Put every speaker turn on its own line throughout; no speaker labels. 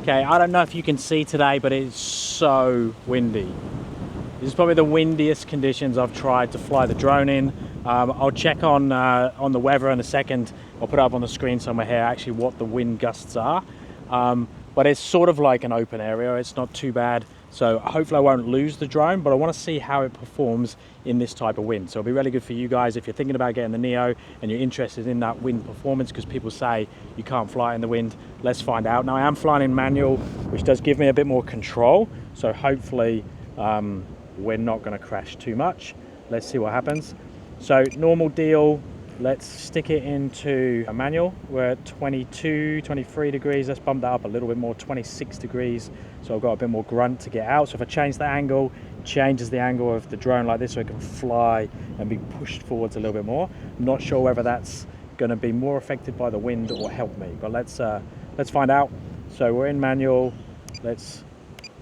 Okay, I don't know if you can see today, but it's so windy. This is probably the windiest conditions I've tried to fly the drone in. I'll check on the weather in a second. I'll put it up on the screen somewhere here, actually what the wind gusts are. But it's sort of like an open area. It's not too bad. So hopefully I won't lose the drone, but I want to see how it performs in this type of wind. So it'll be really good for you guys if you're thinking about getting the Neo and you're interested in that wind performance, because people say you can't fly in the wind. Let's find out. Now I am flying in manual, which does give me a bit more control. So hopefully we're not going to crash too much. Let's see what happens. So normal deal. Let's stick it into a manual. We're at 22, 23 degrees. Let's bump that up a little bit more, 26 degrees. So I've got a bit more grunt to get out. So if I change the angle, changes the angle of the drone like this so it can fly and be pushed forwards a little bit more. I'm not sure whether that's going to be more affected by the wind or help me, but let's find out. So we're in manual. Let's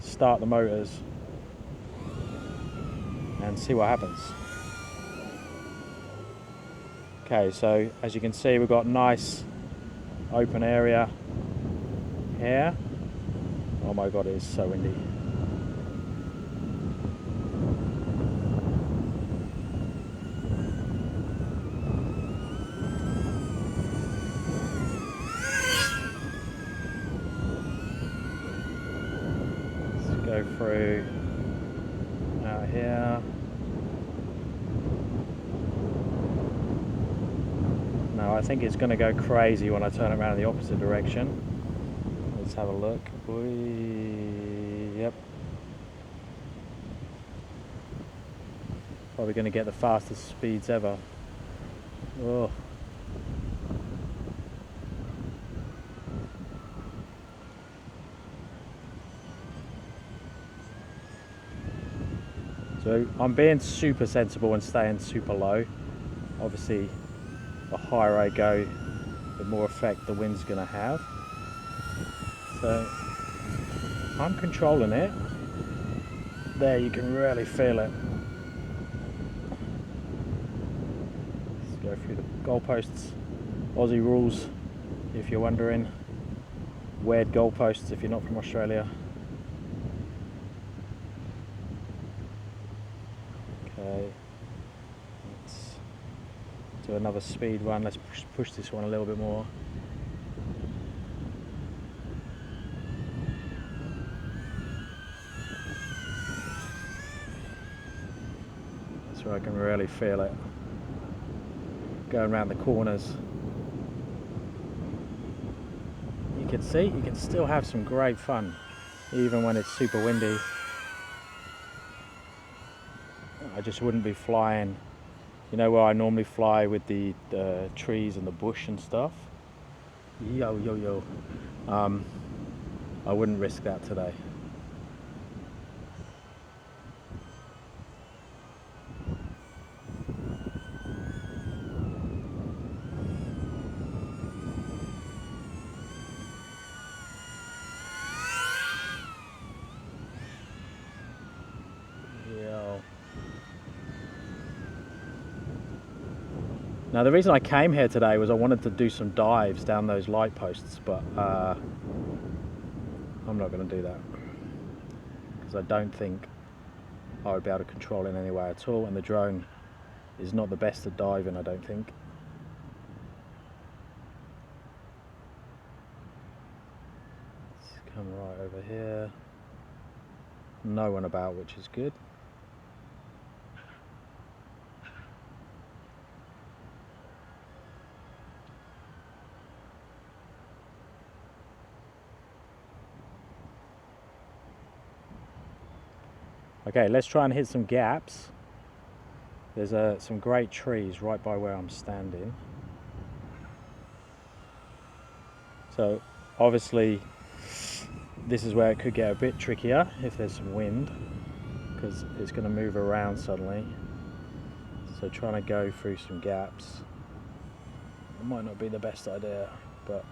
start the motors and see what happens. Okay, so as you can see, we've got nice open area here. Oh my God, it is so windy. Let's go through out here. Now I think it's going to go crazy when I turn it around in the opposite direction. Let's have a look. Yep. Probably going to get the fastest speeds ever. Oh. So I'm being super sensible and staying super low. Obviously, the higher I go, the more effect the wind's going to have. So I'm controlling it. There, you can really feel it. Let's go through the goalposts. Aussie rules, if you're wondering. Weird goalposts if you're not from Australia. Okay. Do another speed one. Let's push this one a little bit more. That's where I can really feel it. Going around the corners. You can see, you can still have some great fun, even when it's super windy. I just wouldn't be flying, you know, where I normally fly with the trees and the bush and stuff. Yo. I wouldn't risk that today. Now the reason I came here today was I wanted to do some dives down those light posts, but I'm not going to do that because I don't think I would be able to control it in any way at all, and the drone is not the best at diving, I don't think. Let's come right over here. No one about, which is good. Okay, let's try and hit some gaps. There's some great trees right by where I'm standing. So obviously this is where it could get a bit trickier if there's some wind, because it's going to move around suddenly. So trying to go through some gaps, it might not be the best idea, but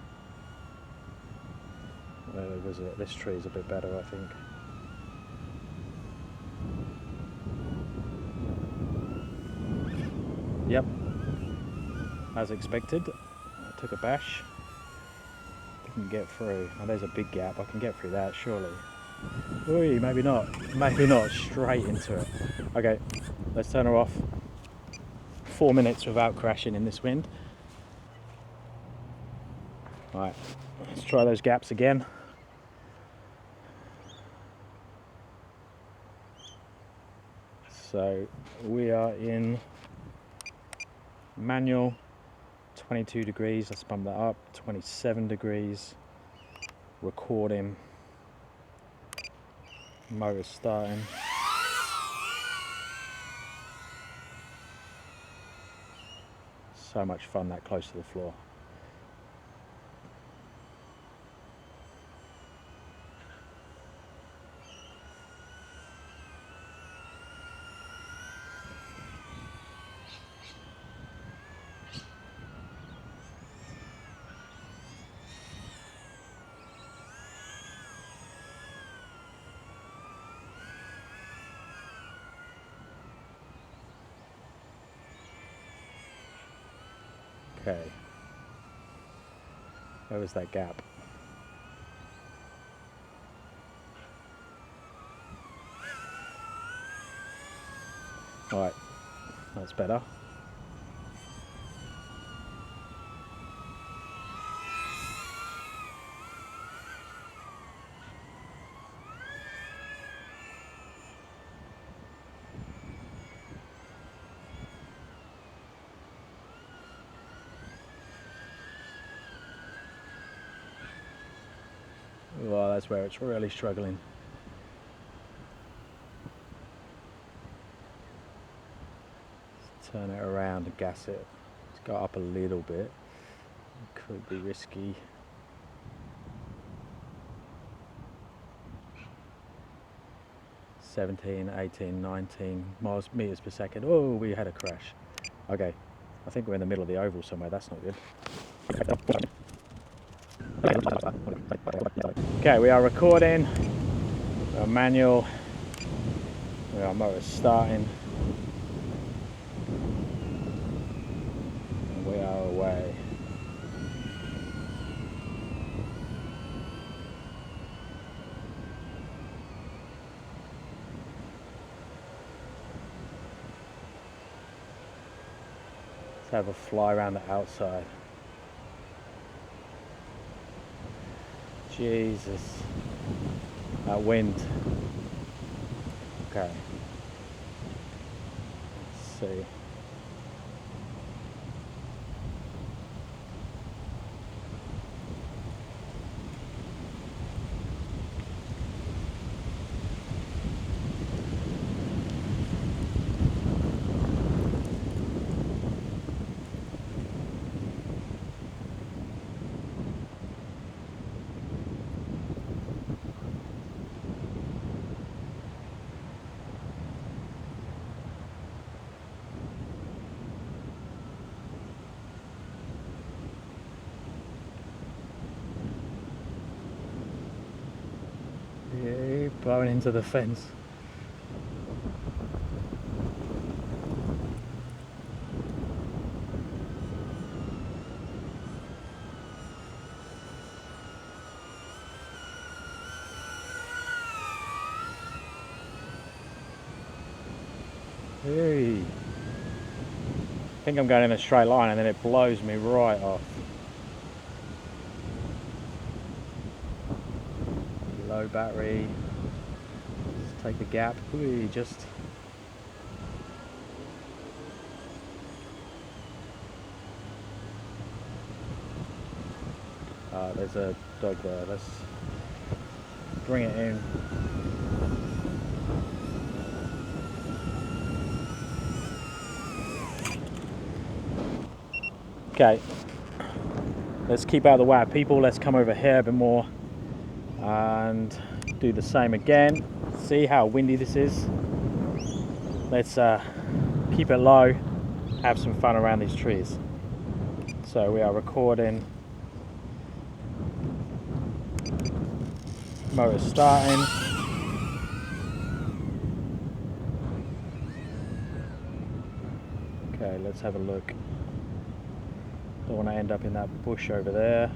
where was it? This tree is a bit better, I think. Yep, as expected, I took a bash. can get through. Oh, there's a big gap. I can get through that, surely. Ooh, maybe not. Maybe not. Straight into it. Okay, let's turn her off. 4 minutes without crashing in this wind. Right, let's try those gaps again. So we are in manual, 22 degrees. Let's bump that up. 27 degrees. Recording. Motor starting. So much fun that close to the floor. Okay. Where was that gap? Right, that's better. Well, that's where it's really struggling. Let's turn it around and gas it. It's got up a little bit. It could be risky. "17, 18, 19 meters per second. Oh, we had a crash. Okay, I think we're in the middle of the oval somewhere. That's not good. Okay, we are recording. We are manual. We are motor starting. And we are away. Let's have a fly around the outside. Jesus, that wind. Okay, let's see. Yeah, blowing into the fence. Hey. I think I'm going in a straight line and then it blows me right off. Low battery. Let's take a gap. Ooh, just. There's a dog there. Let's bring it in. Okay, let's keep out of the way of people. Let's come over here a bit more and do the same again. See how windy this is. Let's keep it low, have some fun around these trees. So we are recording. Motor starting. Okay, let's have a look. Don't want to end up in that bush over there.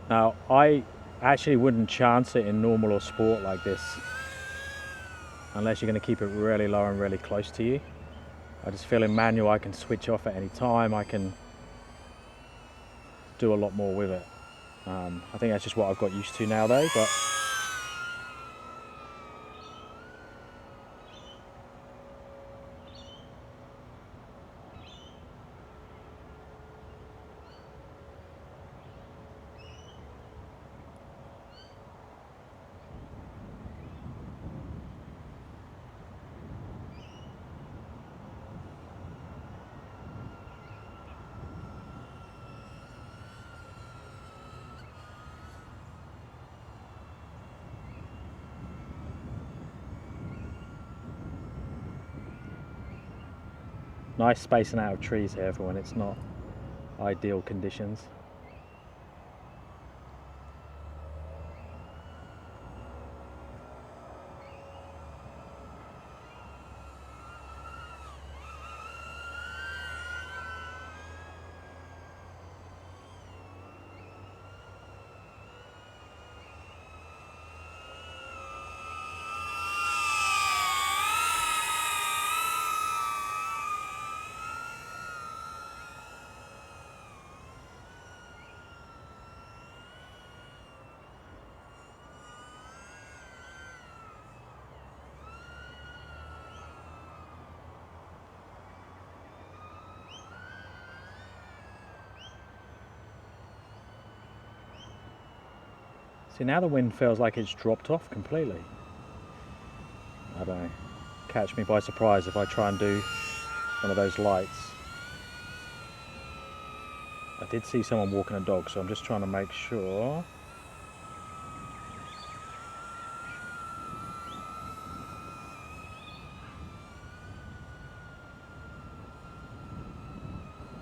Now, I actually wouldn't chance it in normal or sport like this, unless you're going to keep it really low and really close to you. I just feel in manual I can switch off at any time. I can do a lot more with it. I think that's just what I've got used to now though, but nice spacing out of trees here for when it's not ideal conditions. See, now the wind feels like it's dropped off completely. I don't know, catch me by surprise if I try and do one of those lights. I did see someone walking a dog, so I'm just trying to make sure.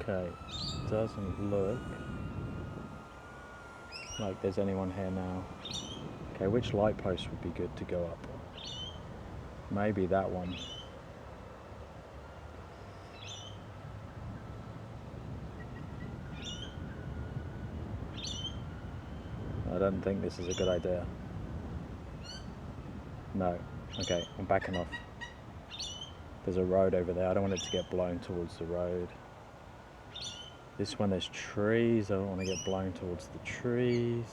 Okay, doesn't look like there's anyone here now. Okay, which light post would be good to go up? Maybe that one. I don't think this is a good idea. No. Okay, I'm backing off. There's a road over there. I don't want it to get blown towards the road. This one, there's trees. I don't want to get blown towards the trees.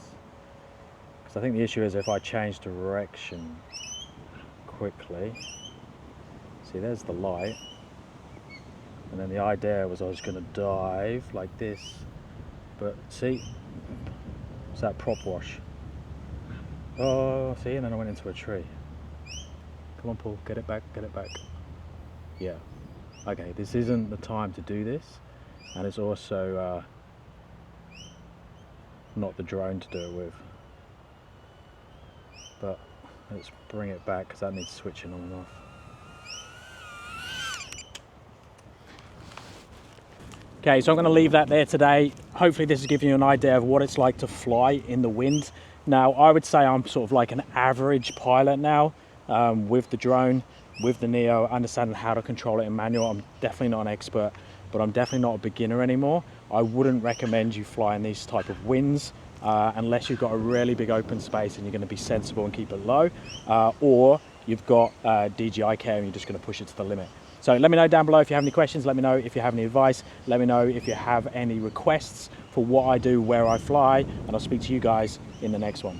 Because I think the issue is if I change direction quickly. See, there's the light. And then the idea was I was going to dive like this. But see, it's that prop wash. Oh, see, and then I went into a tree. Come on, Paul, get it back, get it back. Yeah. Okay, this isn't the time to do this. And it's also not the drone to do it with. But let's bring it back because that needs switching on and off. Okay, so I'm going to leave that there today. Hopefully this has given you an idea of what it's like to fly in the wind. Now, I would say I'm sort of like an average pilot now with the drone, with the Neo, understanding how to control it in manual. I'm definitely not an expert, but I'm definitely not a beginner anymore. I wouldn't recommend you fly in these type of winds unless you've got a really big open space and you're going to be sensible and keep it low, or you've got DJI Care and you're just going to push it to the limit. So let me know down below if you have any questions. Let me know if you have any advice. Let me know if you have any requests for what I do, where I fly, and I'll speak to you guys in the next one.